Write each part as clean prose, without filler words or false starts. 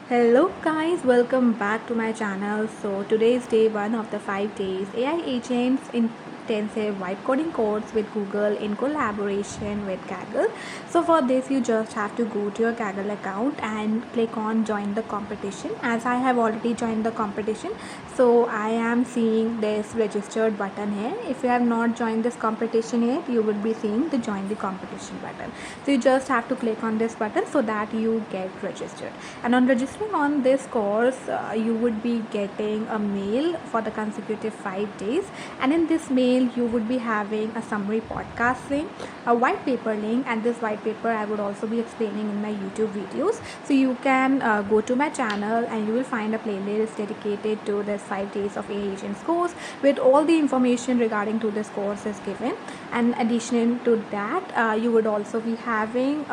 Hello guys, welcome back to my channel. So today is day one of the 5 days AI agents intensive vibe coding course with Google in collaboration with Kaggle. So for this you just have to go to your Kaggle account and click on join the competition. As I have already joined the competition, so I am seeing this registered button here. If you have not joined this competition yet, you will be seeing the join the competition button. So you just have to click on this button so that you get registered. And on registering on this course, you would be getting a mail for the consecutive 5 days, and in this mail you would be having a summary podcast link, a white paper link, and this white paper I would also be explaining in my YouTube videos. So you can go to my channel and you will find a playlist dedicated to this 5 days of AI agents course with all the information regarding to this course is given. And addition to that, you would also be having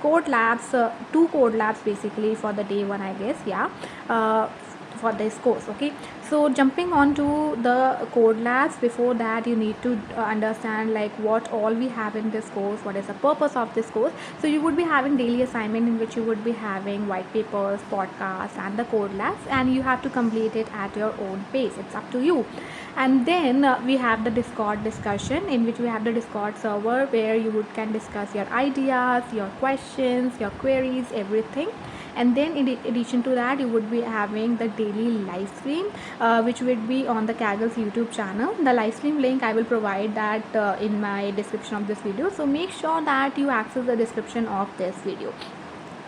code labs, two code labs basically for the day one, I guess. Yeah, for this course. Okay, so jumping on to the code labs, before that you need to understand like what all we have in this course, what is the purpose of this course. So you would be having daily assignment in which you would be having white papers, podcasts, and the code labs, and you have to complete it at your own pace. It's up to you. And then we have the Discord discussion, in which we have the Discord server where you would can discuss your ideas, your questions, your queries, everything. And then in addition to that, you would be having the daily live stream, which would be on the Kaggle's YouTube channel. The live stream link I will provide that in my description of this video, so make sure that you access the description of this video.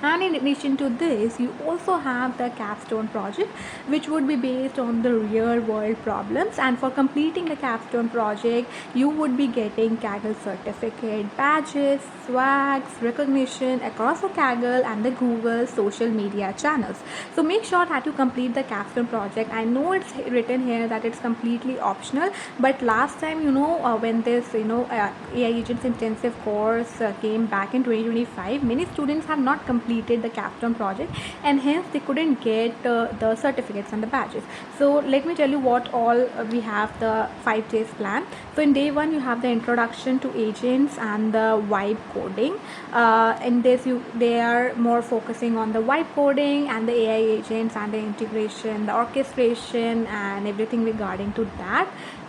And in addition to this, you also have the capstone project, which would be based on the real world problems. And for completing the capstone project, you would be getting Kaggle certificate, badges, swags, recognition across the Kaggle and the Google social media channels. So make sure that you complete the capstone project. I know it's written here that it's completely optional, but last time, when this AI agents intensive course came back in 2025, many students have not completed the capstone project, and hence they couldn't get the certificates and the badges. So let me tell you what all we have the 5 days plan. So in day one, you have the introduction to agents and the vibe coding. In this, they are more focusing on the vibe coding and the AI agents and the integration, the orchestration, and everything regarding to that.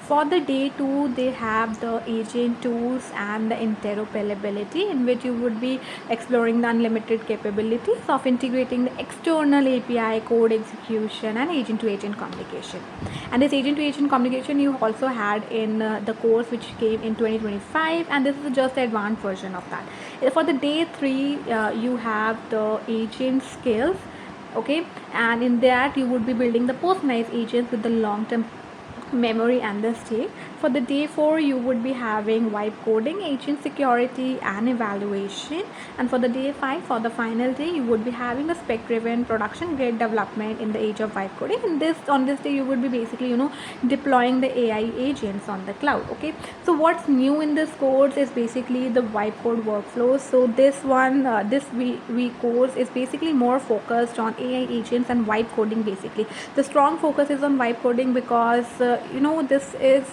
For the day two, they have the agent tools and the interoperability, in which you would be exploring the unlimited capabilities of integrating the external API, code execution, and agent to agent communication. And this agent to agent communication you also had in the course which came in 2025, and this is just the advanced version of that. For the day three, you have the agent skills. Okay, and in that you would be building the personalized agents with the long term memory and the state. For the day 4, you would be having vibe coding, agent security, and evaluation. And for the day 5, for the final day, you would be having the spec driven production grade development in the age of vibe coding. And on this day, you would be basically deploying the AI agents on the cloud. Okay, so what's new in this course is basically the vibe code workflows. So this one, this week course is basically more focused on AI agents and vibe coding. Basically, the strong focus is on vibe coding because this is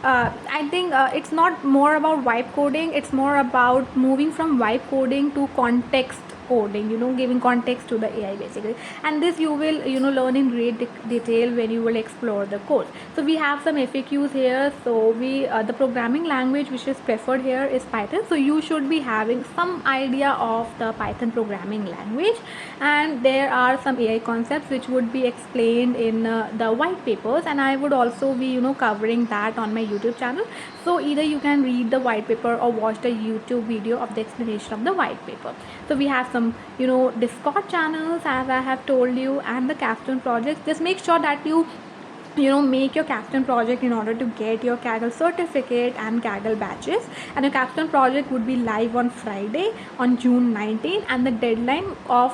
I think it's not more about vibe coding, it's more about moving from vibe coding to context coding, giving context to the AI basically. And this you will learn in great detail when you will explore the course. So we have some FAQs here. So we the programming language which is preferred here is Python, so you should be having some idea of the Python programming language. And there are some AI concepts which would be explained in the white papers, and I would also be covering that on my YouTube channel. So either you can read the white paper or watch the YouTube video of the explanation of the white paper. So we have some Discord channels, as I have told you, and the capstone projects. Just make sure that you make your capstone project in order to get your Kaggle certificate and Kaggle badges. And your capstone project would be live on Friday on June 19th, and the deadline of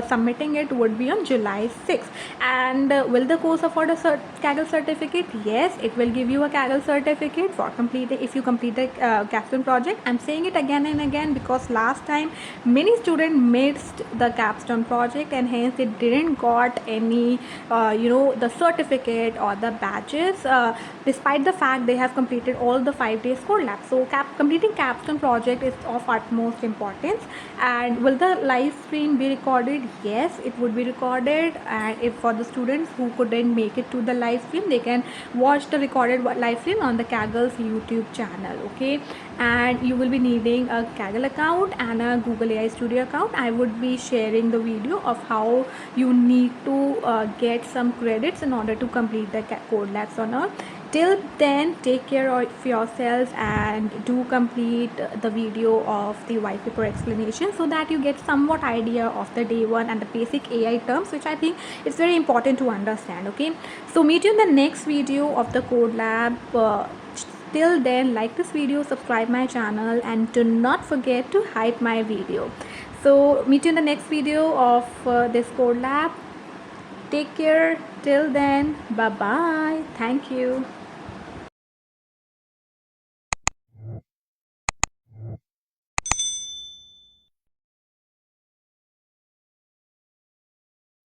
submitting it would be on July 6th. And will the course afford a Kaggle certificate? Yes, it will give you a Kaggle certificate for completing if you complete the capstone project. I'm saying it again and again because last time many students missed the capstone project, and hence they didn't got any the certificate certificate or the badges, despite the fact they have completed all the 5 days code lab. So completing capstone project is of utmost importance. And will the live stream be recorded? Yes, it would be recorded. And if for the students who couldn't make it to the live stream, they can watch the recorded live stream on the Kaggle's YouTube channel. Okay, and you will be needing a Kaggle account and a Google AI Studio account. I would be sharing the video of how you need to get some credits in order to complete the code labs on a. Till then, take care of yourselves and do complete the video of the white paper explanation, so that you get somewhat idea of the day one and the basic AI terms, which I think is very important to understand. Okay, so meet you in the next video of the code lab. Till then, like this video, subscribe my channel, and do not forget to hype my video. So meet you in the next video of this code lab. Take care. Till then, bye bye. Thank you.